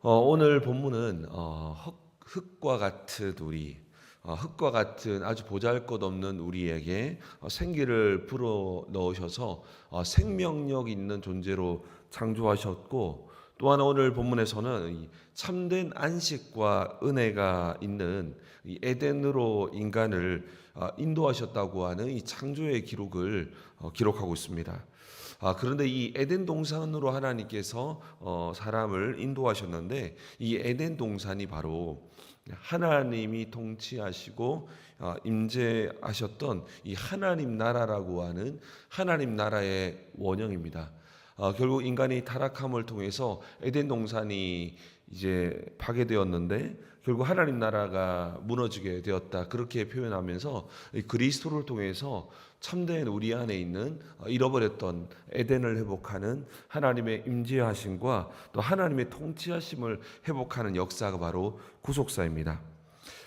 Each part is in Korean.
오늘 본문은 흙과 같은 우리, 흙과 같은 아주 보잘것없는 우리에게 생기를 불어 넣으셔서 생명력 있는 존재로 창조하셨고, 또한 오늘 본문에서는 이 참된 안식과 은혜가 있는 이 에덴으로 인간을 인도하셨다고 하는 이 창조의 기록을 기록하고 있습니다. 그런데 이 에덴 동산으로 하나님께서 사람을 인도하셨는데, 이 에덴 동산이 바로 하나님이 통치하시고 임재하셨던 이 하나님 나라라고 하는 하나님 나라의 원형입니다. 결국 인간이 타락함을 통해서 에덴 동산이 이제 파괴되었는데, 결국 하나님 나라가 무너지게 되었다, 그렇게 표현하면서 이 그리스도를 통해서 참된 우리 안에 있는 잃어버렸던 에덴을 회복하는 하나님의 임재하심과 또 하나님의 통치하심을 회복하는 역사가 바로 구속사입니다.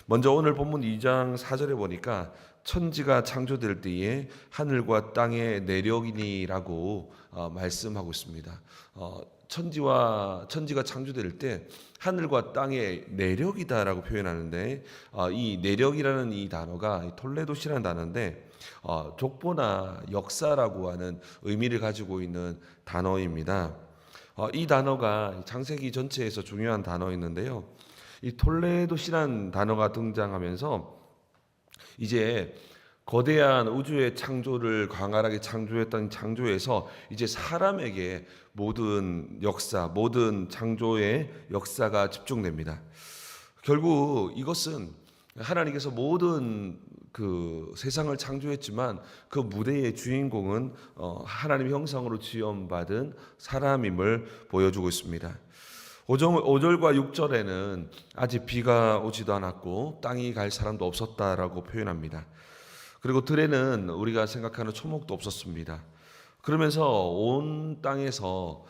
먼저 오늘 본문 2장 4절에 보니까 천지가 창조될 때에 하늘과 땅의 내력이니라고 말씀하고 있습니다. 천지가 창조될 때 하늘과 땅의 내력이다라고 표현하는데, 이 내력이라는 이 단어가 톨레도시라는 단어인데, 족보나 역사라고 하는 의미를 가지고 있는 단어입니다. 이 단어가 창세기 전체에서 중요한 단어였는데요. 이 톨레도시라는 단어가 등장하면서 이제 거대한 우주의 창조를 광활하게 창조했던 창조에서 이제 사람에게 모든 역사, 모든 창조의 역사가 집중됩니다. 결국 이것은 하나님께서 모든 그 세상을 창조했지만 그 무대의 주인공은 하나님의 형상으로 지음받은 사람임을 보여주고 있습니다. 5절과 6절에는 아직 비가 오지도 않았고 땅이 갈 사람도 없었다라고 표현합니다. 그리고 들에는 우리가 생각하는 초목도 없었습니다. 그러면서 온 땅에서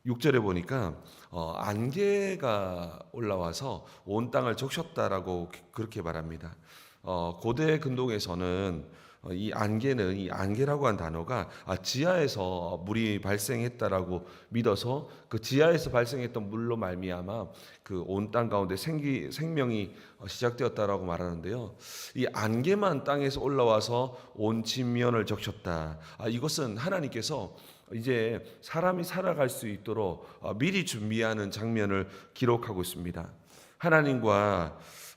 6절에 보니까 안개가 올라와서 온 땅을 적셨다라고 그렇게 말합니다. 고대 근동에서는 이 안개는, 이 안개라고 한 단어가 지하에서 물이 발생했다라고 믿어서 그 지하에서 발생했던 물로 말미암아 그 온 땅 가운데 생명이 시작되었다라고 말하는데요. 이 안개만 땅에서 올라와서 온 지면을 적셨다. 이것은 하나님께서 이제 사람이 살아갈 수 있도록 미리 준비하는 장면을 기록하고 있습니다.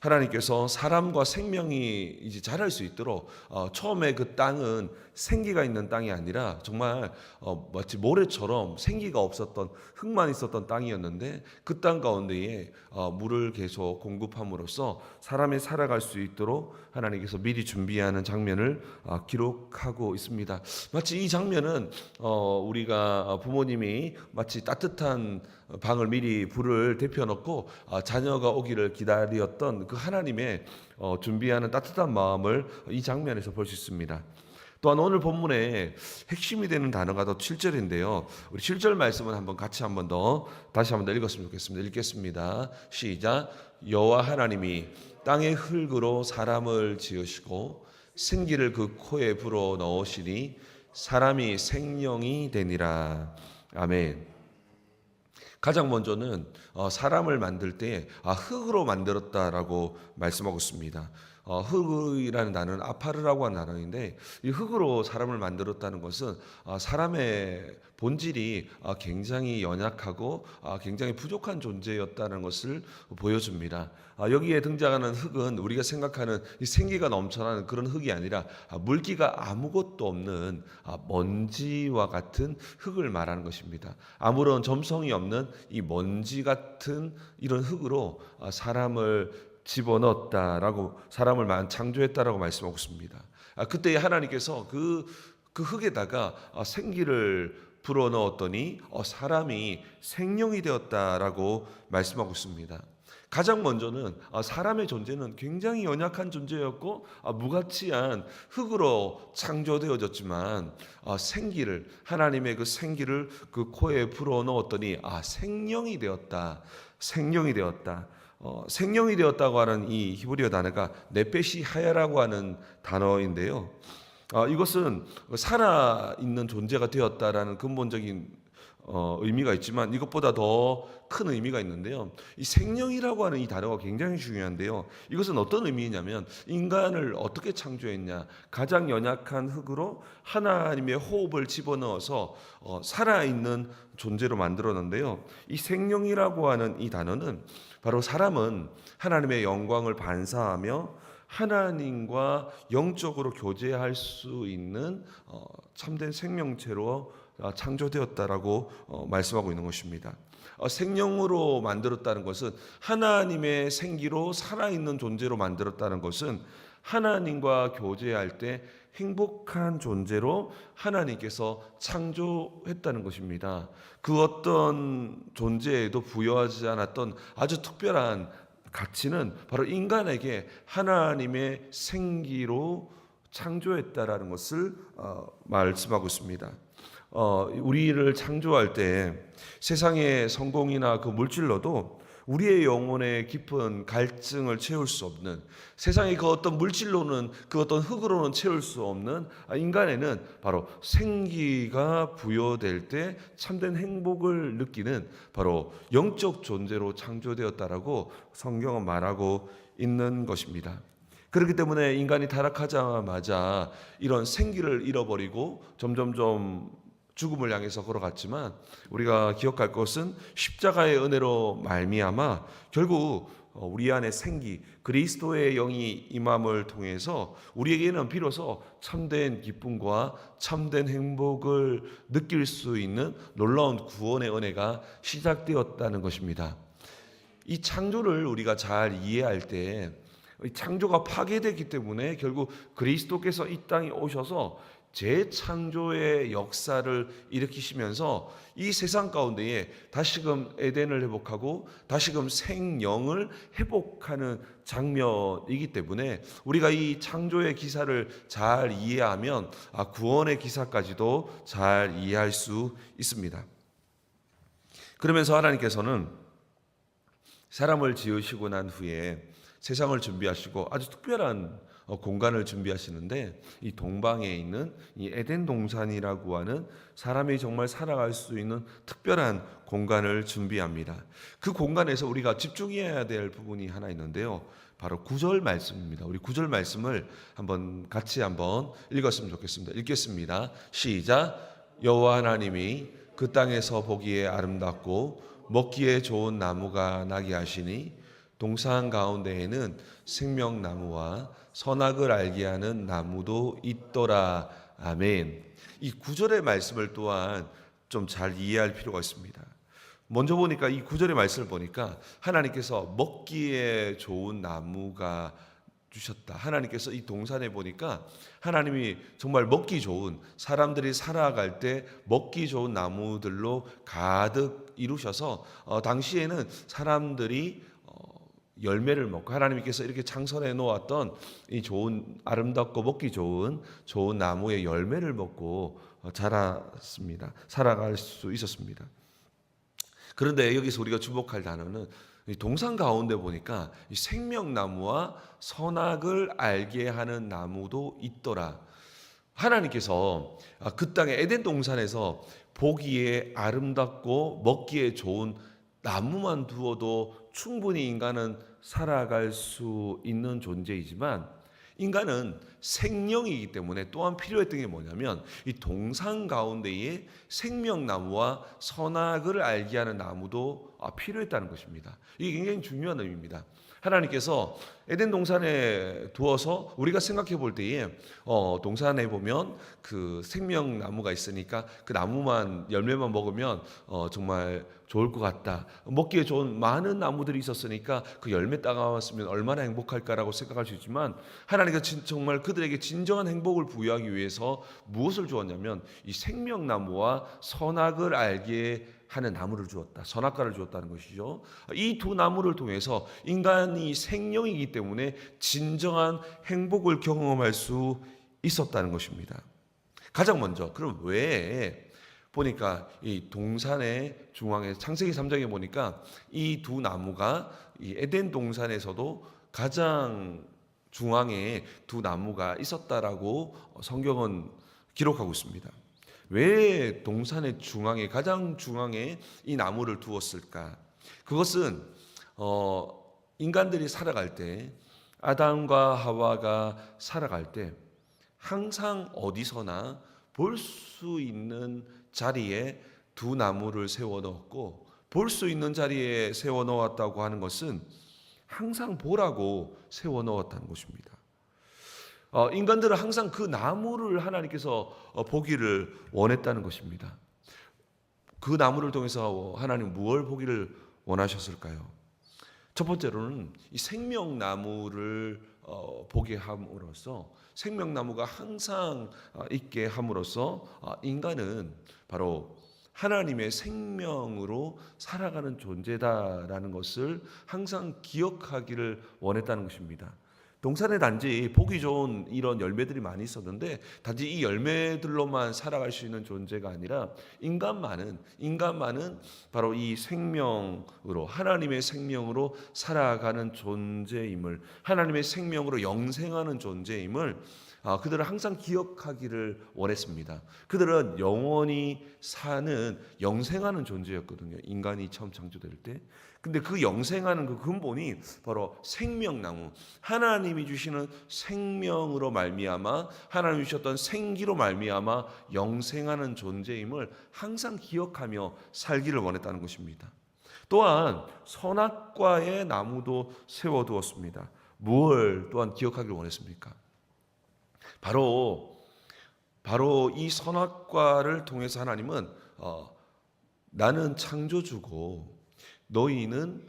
하나님께서 사람과 생명이 이제 자랄 수 있도록 처음에 그 땅은 생기가 있는 땅이 아니라 정말 마치 모래처럼 생기가 없었던, 흙만 있었던 땅이었는데, 그 땅 가운데에 물을 계속 공급함으로써 사람이 살아갈 수 있도록 하나님께서 미리 준비하는 장면을 기록하고 있습니다. 마치 이 장면은 우리가 부모님이 마치 따뜻한 방을 미리 불을 데펴놓고 자녀가 오기를 기다렸던 그 하나님의 준비하는 따뜻한 마음을 이 장면에서 볼 수 있습니다. 또한 오늘 본문에 핵심이 되는 단어가 더 7절인데요. 우리 7절 말씀은 다시 한번 더 읽었으면 좋겠습니다. 읽겠습니다. 시작. 여호와 하나님이 땅의 흙으로 사람을 지으시고 생기를 그 코에 불어 넣으시니 사람이 생명이 되니라. 아멘. 가장 먼저는 사람을 만들 때 흙으로 만들었다라고 말씀하고 있습니다. 흙이라는 단어는 아파르라고 하는 단어인데, 이 흙으로 사람을 만들었다는 것은 사람의 본질이 굉장히 연약하고 굉장히 부족한 존재였다는 것을 보여줍니다. 여기에 등장하는 흙은 우리가 생각하는 이 생기가 넘쳐나는 그런 흙이 아니라 물기가 아무것도 없는 먼지와 같은 흙을 말하는 것입니다. 아무런 점성이 없는 이 먼지 같은 이런 흙으로 사람을 집어넣었다라고, 사람을 창조했다라고 말씀하고 있습니다. 그때 하나님께서 그 흙에다가 생기를 불어넣었더니 사람이 생명이 되었다라고 말씀하고 있습니다. 가장 먼저는 사람의 존재는 굉장히 연약한 존재였고 무가치한 흙으로 창조되어졌지만, 하나님의 그 생기를 그 코에 불어넣었더니 생명이 되었다. 생명이 되었다고 하는 이 히브리어 단어가 네페시 하야라고 하는 단어인데요. 이것은 살아있는 존재가 되었다라는 근본적인 의미가 있지만 이것보다 더 큰 의미가 있는데요. 이 생명이라고 하는 이 단어가 굉장히 중요한데요. 이것은 어떤 의미냐면 인간을 어떻게 창조했냐. 가장 연약한 흙으로 하나님의 호흡을 집어넣어서 살아있는 존재로 만들었는데요. 이 생명이라고 하는 이 단어는 바로 사람은 하나님의 영광을 반사하며 하나님과 영적으로 교제할 수 있는 참된 생명체로 창조되었다라고 말씀하고 있는 것입니다. 생명으로 만들었다는 것은 하나님의 생기로 살아있는 존재로 만들었다는 것은 하나님과 교제할 때 행복한 존재로 하나님께서 창조했다는 것입니다. 그 어떤 존재에도 부여하지 않았던 아주 특별한 가치는 바로 인간에게 하나님의 생기로 창조했다라는 것을 말씀하고 있습니다. 우리를 창조할 때 세상의 성공이나 그 물질로도 우리의 영혼의 깊은 갈증을 채울 수 없는, 세상의 그 어떤 물질로는 그 어떤 흙으로는 채울 수 없는 인간에는 바로 생기가 부여될 때 참된 행복을 느끼는 바로 영적 존재로 창조되었다라고 성경은 말하고 있는 것입니다. 그렇기 때문에 인간이 타락하자마자 이런 생기를 잃어버리고 점점점 죽음을 향해서 걸어갔지만 우리가 기억할 것은 십자가의 은혜로 말미암아 결국 우리 안에 생기, 그리스도의 영이 임함을 통해서 우리에게는 비로소 참된 기쁨과 참된 행복을 느낄 수 있는 놀라운 구원의 은혜가 시작되었다는 것입니다. 이 창조를 우리가 잘 이해할 때 창조가 파괴되기 때문에 결국 그리스도께서 이 땅에 오셔서 재창조의 역사를 일으키시면서 이 세상 가운데에 다시금 에덴을 회복하고 다시금 생명을 회복하는 장면이기 때문에 우리가 이 창조의 기사를 잘 이해하면 구원의 기사까지도 잘 이해할 수 있습니다. 그러면서 하나님께서는 사람을 지으시고 난 후에 세상을 준비하시고 아주 특별한 공간을 준비하시는데 이 동방에 있는 이 에덴 동산이라고 하는 사람이 정말 살아갈 수 있는 특별한 공간을 준비합니다. 그 공간에서 우리가 집중해야 될 부분이 하나 있는데요. 바로 9절 말씀입니다. 우리 9절 말씀을 같이 읽었으면 좋겠습니다. 읽겠습니다. 시작. 여호와 하나님이 그 땅에서 보기에 아름답고 먹기에 좋은 나무가 나게 하시니 동산 가운데에는 생명나무와 선악을 알게 하는 나무도 있더라. 아멘. 이 9절의 말씀을 또한 좀 잘 이해할 필요가 있습니다. 먼저 보니까 이 9절의 말씀을 보니까 하나님께서 먹기에 좋은 나무가 주셨다. 하나님께서 이 동산에 보니까 하나님이 정말 먹기 좋은, 사람들이 살아갈 때 먹기 좋은 나무들로 가득 이루셔서 당시에는 사람들이 열매를 먹고 하나님께서 이렇게 창설해 놓았던 이 좋은, 아름답고 먹기 좋은 나무의 열매를 먹고 자랐습니다. 살아갈 수 있었습니다. 그런데 여기서 우리가 주목할 단어는 이 동산 가운데 보니까 이 생명나무와 선악을 알게 하는 나무도 있더라. 하나님께서 그 땅에 에덴 동산에서 보기에 아름답고 먹기에 좋은 나무만 두어도 충분히 인간은 살아갈 수 있는 존재이지만 인간은 생명이기 때문에 또한 필요했던 게 뭐냐면 이 동산 가운데에 생명나무와 선악을 알게 하는 나무도 필요했다는 것입니다. 이게 굉장히 중요한 의미입니다. 하나님께서 에덴 동산에 두어서 우리가 생각해 볼 때에 동산에 보면 그 생명나무가 있으니까 그 나무만 열매만 먹으면 정말 좋을 것 같다. 먹기에 좋은 많은 나무들이 있었으니까 그 열매 따가웠으면 얼마나 행복할까라고 생각할 수 있지만 하나님께서 정말 그들에게 진정한 행복을 부여하기 위해서 무엇을 주었냐면 이 생명나무와 선악을 알게 하는 나무를 주었다. 선악과를 주었다는 것이죠. 이 두 나무를 통해서 인간이 생명이기 때문에 진정한 행복을 경험할 수 있었다는 것입니다. 가장 먼저 그럼 왜 보니까 이 동산의 중앙에 창세기 3장에 보니까 이 두 나무가 이 에덴 동산에서도 가장 중앙에 두 나무가 있었다라고 성경은 기록하고 있습니다. 왜 동산의 중앙에, 가장 중앙에 이 나무를 두었을까? 그것은 인간들이 살아갈 때, 아담과 하와가 살아갈 때 항상 어디서나 볼 수 있는 자리에 두 나무를 세워 넣었고, 볼 수 있는 자리에 세워 넣었다고 하는 것은 항상 보라고 세워 넣었다는 것입니다. 인간들은 항상 그 나무를 하나님께서 보기를 원했다는 것입니다. 그 나무를 통해서 하나님 무엇을 보기를 원하셨을까요? 첫 번째로는 이 생명나무를 보게 함으로써, 생명나무가 항상 있게 함으로써 인간은 바로 하나님의 생명으로 살아가는 존재다라는 것을 항상 기억하기를 원했다는 것입니다. 동산에 단지 보기 좋은 이런 열매들이 많이 있었는데, 단지 이 열매들로만 살아갈 수 있는 존재가 아니라 인간만은 바로 이 생명으로, 하나님의 생명으로 살아가는 존재임을, 하나님의 생명으로 영생하는 존재임을 그들은 항상 기억하기를 원했습니다. 그들은 영원히 사는, 영생하는 존재였거든요. 인간이 처음 창조될 때. 근데 그 영생하는 그 근본이 바로 생명나무, 하나님이 주시는 생명으로 말미암아, 하나님이 주셨던 생기로 말미암아 영생하는 존재임을 항상 기억하며 살기를 원했다는 것입니다. 또한 선악과의 나무도 세워두었습니다. 무엇을 또한 기억하기를 원했습니까? 바로 이 선악과를 통해서 하나님은 나는 창조주고 너희는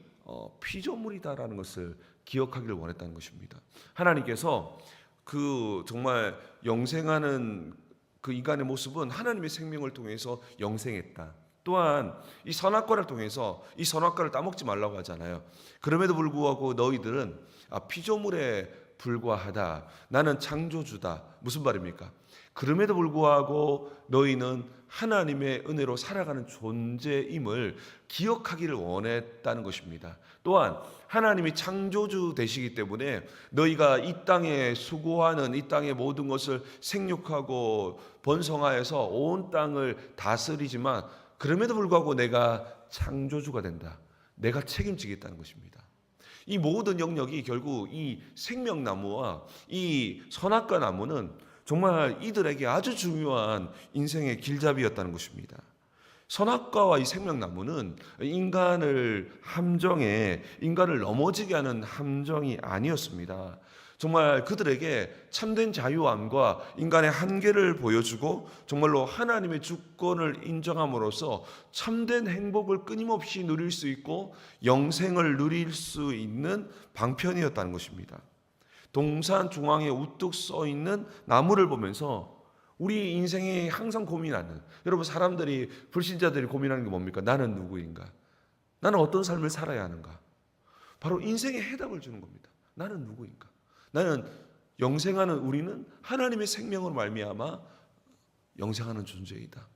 피조물이다라는 것을 기억하기를 원했다는 것입니다. 하나님께서 그 정말 영생하는 그 인간의 모습은 하나님의 생명을 통해서 영생했다. 또한 이 선악과를 통해서, 이 선악과를 따먹지 말라고 하잖아요. 그럼에도 불구하고 너희들은 피조물에 불과하다. 나는 창조주다. 무슨 말입니까? 그럼에도 불구하고 너희는 하나님의 은혜로 살아가는 존재임을 기억하기를 원했다는 것입니다. 또한 하나님이 창조주 되시기 때문에 너희가 이 땅에 수고하는, 이 땅의 모든 것을 생육하고 번성하여서 온 땅을 다스리지만, 그럼에도 불구하고 내가 창조주가 된다. 내가 책임지겠다는 것입니다. 이 모든 영역이 결국 이 생명나무와 이 선악과 나무는 정말 이들에게 아주 중요한 인생의 길잡이였다는 것입니다. 선악과와 이 생명나무는 인간을 넘어지게 하는 함정이 아니었습니다. 정말 그들에게 참된 자유함과 인간의 한계를 보여주고 정말로 하나님의 주권을 인정함으로써 참된 행복을 끊임없이 누릴 수 있고 영생을 누릴 수 있는 방편이었다는 것입니다. 동산 중앙에 우뚝 써 있는 나무를 보면서 우리 인생에 항상 고민하는, 여러분 사람들이, 불신자들이 고민하는 게 뭡니까? 나는 누구인가? 나는 어떤 삶을 살아야 하는가? 바로 인생의 해답을 주는 겁니다. 나는 누구인가? 나는 영생하는, 우리는 하나님의 생명으로 말미암아 영생하는 존재이다.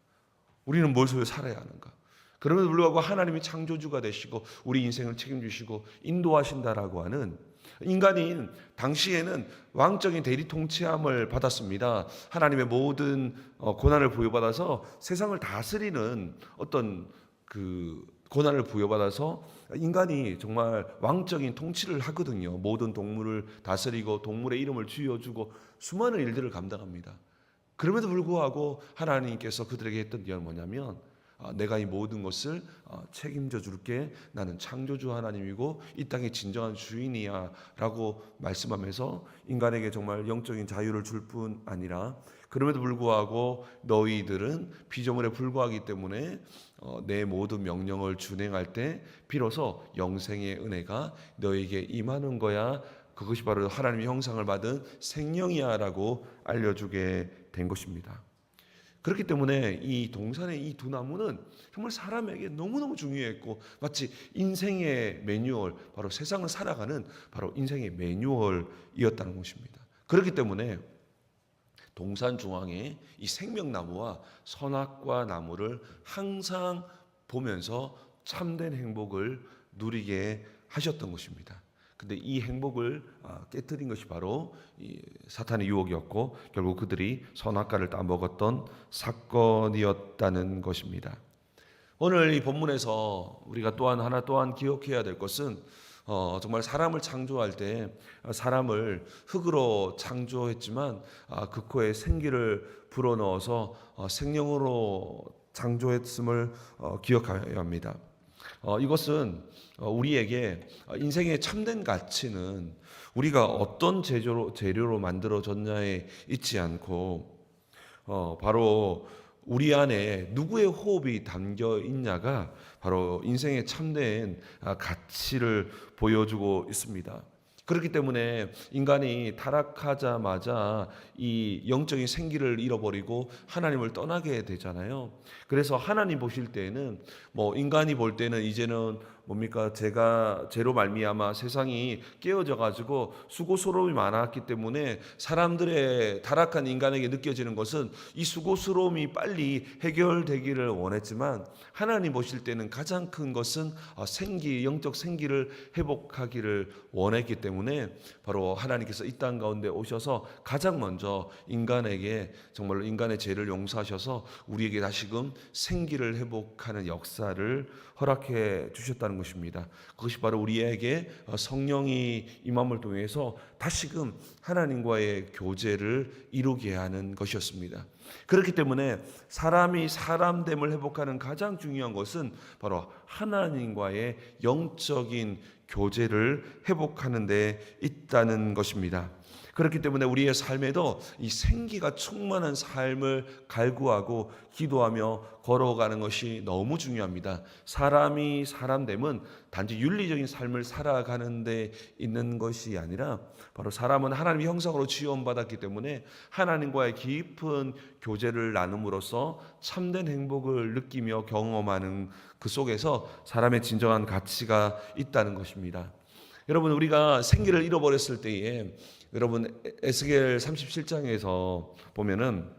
우리는 무엇을 살아야 하는가? 그럼에도 불구하고 하나님이 창조주가 되시고 우리 인생을 책임지시고 인도하신다라고 하는, 인간이 당시에는 왕적인 대리 통치함을 받았습니다. 하나님의 모든 고난을 부여받아서 세상을 다스리는 어떤 그 고난을 부여받아서 인간이 정말 왕적인 통치를 하거든요. 모든 동물을 다스리고 동물의 이름을 지어주고 수많은 일들을 감당합니다. 그럼에도 불구하고 하나님께서 그들에게 했던 이야기는 뭐냐면, 내가 이 모든 것을 책임져 줄게. 나는 창조주 하나님이고 이 땅의 진정한 주인이야 라고 말씀하면서 인간에게 정말 영적인 자유를 줄 뿐 아니라, 그럼에도 불구하고 너희들은 피조물에 불과하기 때문에 내 모든 명령을 준행할 때 비로소 영생의 은혜가 너에게 임하는 거야. 그것이 바로 하나님의 형상을 받은 생명이야 라고 알려주게 된 것입니다. 그렇기 때문에 이 동산의 이 두 나무는 정말 사람에게 너무너무 중요했고, 마치 인생의 매뉴얼, 바로 세상을 살아가는 바로 인생의 매뉴얼이었다는 것입니다. 그렇기 때문에 동산 중앙에 이 생명나무와 선악과 나무를 항상 보면서 참된 행복을 누리게 하셨던 것입니다. 근데 이 행복을 깨뜨린 것이 바로 이 사탄의 유혹이었고 결국 그들이 선악과를 따먹었던 사건이었다는 것입니다. 오늘 이 본문에서 우리가 또한 기억해야 될 것은 정말 사람을 창조할 때 사람을 흙으로 창조했지만 그 코에 생기를 불어넣어서 생명으로 창조했음을 기억해야 합니다. 이것은 우리에게 인생의 참된 가치는 우리가 어떤 재료로 만들어졌냐에 있지 않고 바로 우리 안에 누구의 호흡이 담겨 있냐가 바로 인생의 참된 가치를 보여주고 있습니다. 그렇기 때문에 인간이 타락하자마자 이 영적인 생기를 잃어버리고 하나님을 떠나게 되잖아요. 그래서 하나님 보실 때에는 인간이 볼 때는 이제는 제로 말미암아 세상이 깨어져 가지고 수고스러움이 많았기 때문에 사람들의 타락한 인간에게 느껴지는 것은 이 수고스러움이 빨리 해결되기를 원했지만 하나님 보실 때는 가장 큰 것은 영적 생기를 회복하기를 원했기 때문에 바로 하나님께서 이 땅 가운데 오셔서 가장 먼저 인간에게 정말로 인간의 죄를 용서하셔서 우리에게 다시금 생기를 회복하는 역사를 허락해 주셨다는 것입니다. 그것이 바로 우리에게 성령이 임함을 통해서 다시금 하나님과의 교제를 이루게 하는 것이었습니다. 그렇기 때문에 사람이 사람됨을 회복하는 가장 중요한 것은 바로 하나님과의 영적인 교제를 회복하는 데 있다는 것입니다. 그렇기 때문에 우리의 삶에도 이 생기가 충만한 삶을 갈구하고 기도하며 걸어가는 것이 너무 중요합니다. 사람이 사람됨은 단지 윤리적인 삶을 살아가는 데 있는 것이 아니라 바로 사람은 하나님의 형상으로 지원받았기 때문에 하나님과의 깊은 교제를 나눔으로써 참된 행복을 느끼며 경험하는 그 속에서 사람의 진정한 가치가 있다는 것입니다. 여러분, 우리가 생기를 잃어버렸을 때에 여러분 에스겔 37장에서 보면은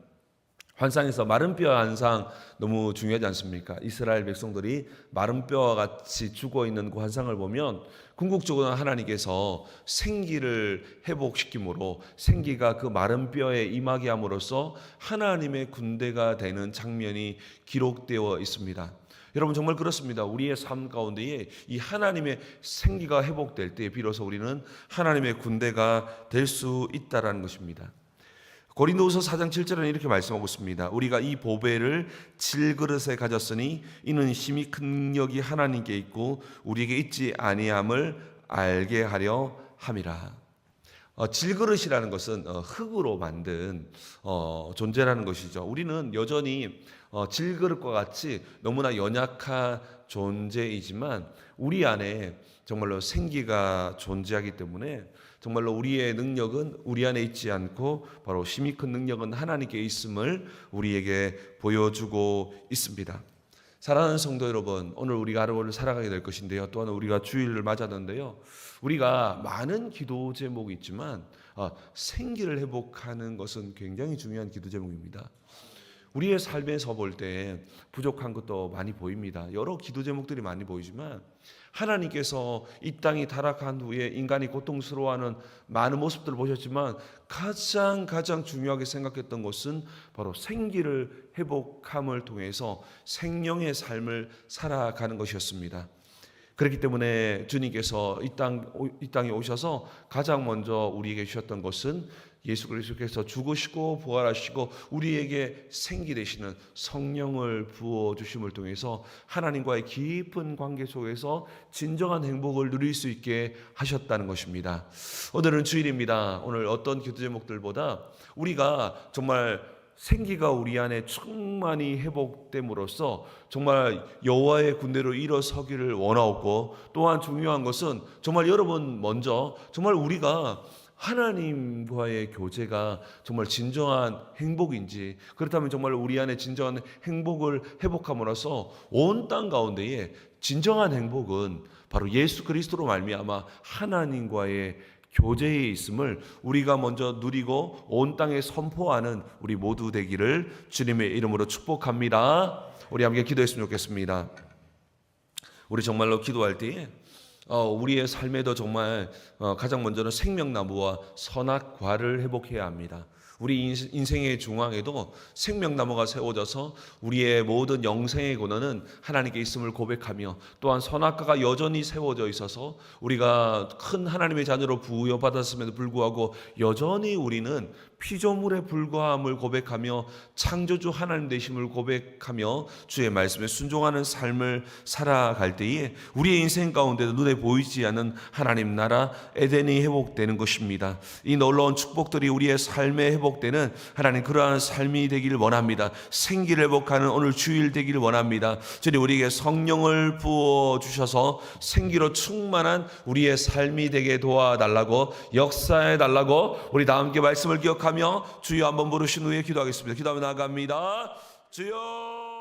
환상에서 마른 뼈 환상 너무 중요하지 않습니까? 이스라엘 백성들이 마른 뼈와 같이 죽어 있는 그 환상을 보면 궁극적으로 하나님께서 생기를 회복시킴으로 생기가 그 마른 뼈에 임하게 함으로써 하나님의 군대가 되는 장면이 기록되어 있습니다. 여러분 정말 그렇습니다. 우리의 삶 가운데에 이 하나님의 생기가 회복될 때 비로소 우리는 하나님의 군대가 될 수 있다라는 것입니다. 고린도후서 4장 7절에는 이렇게 말씀하고 있습니다. 우리가 이 보배를 질그릇에 가졌으니 이는 심히 큰 능력이 하나님께 있고 우리에게 있지 아니함을 알게 하려 함이라. 질그릇이라는 것은 흙으로 만든 존재라는 것이죠. 우리는 여전히 질그릇과 같이 너무나 연약한 존재이지만 우리 안에 정말로 생기가 존재하기 때문에 정말로 우리의 능력은 우리 안에 있지 않고 바로 심히 큰 능력은 하나님께 있음을 우리에게 보여주고 있습니다. 사랑하는 성도 여러분, 오늘 우리가 하루를 살아가게 될 것인데요. 또한 우리가 주일을 맞았는데요. 우리가 많은 기도 제목이 있지만 생기를 회복하는 것은 굉장히 중요한 기도 제목입니다. 우리의 삶에서 볼 때 부족한 것도 많이 보입니다. 여러 기도 제목들이 많이 보이지만 하나님께서 이 땅이 타락한 후에 인간이 고통스러워하는 많은 모습들을 보셨지만 가장 중요하게 생각했던 것은 바로 생기를 회복함을 통해서 생명의 삶을 살아가는 것이었습니다. 그렇기 때문에 주님께서 이 땅에 오셔서 가장 먼저 우리에게 주셨던 것은 예수 그리스도께서 죽으시고 부활하시고 우리에게 생기 되시는 성령을 부어주심을 통해서 하나님과의 깊은 관계 속에서 진정한 행복을 누릴 수 있게 하셨다는 것입니다. 오늘은 주일입니다. 오늘 어떤 기도 제목들보다 우리가 정말 생기가 우리 안에 충만히 회복됨으로써 정말 여호와의 군대로 일어서기를 원하옵고 또한 중요한 것은 정말 여러분 먼저 정말 우리가 하나님과의 교제가 정말 진정한 행복인지 그렇다면 정말 우리 안에 진정한 행복을 회복함으로써 온 땅 가운데에 진정한 행복은 바로 예수 그리스도로 말미암아 하나님과의 교제에 있음을 우리가 먼저 누리고 온 땅에 선포하는 우리 모두 되기를 주님의 이름으로 축복합니다. 우리 함께 기도했으면 좋겠습니다. 우리 정말로 기도할 때에 우리의 삶에도 정말 가장 먼저는 생명나무와 선악과를 회복해야 합니다. 우리 인생의 중앙에도 생명나무가 세워져서 우리의 모든 영생의 근원은 하나님께 있음을 고백하며, 또한 선악과가 여전히 세워져 있어서 우리가 큰 하나님의 자녀로 부여받았음에도 불구하고 여전히 우리는 피조물에 불과함을 고백하며 창조주 하나님 되심을 고백하며 주의 말씀에 순종하는 삶을 살아갈 때에 우리의 인생 가운데도 눈에 보이지 않는 하나님 나라 에덴이 회복되는 것입니다. 이 놀라운 축복들이 우리의 삶에 회복되는 하나님 그러한 삶이 되기를 원합니다. 생기를 회복하는 오늘 주일 되기를 원합니다. 주님 우리에게 성령을 부어주셔서 생기로 충만한 우리의 삶이 되게 도와달라고, 역사해달라고 우리 다 함께 말씀을 기억하며 주여 한번 부르신 후에 기도하겠습니다. 기도하며 나아갑니다. 주여.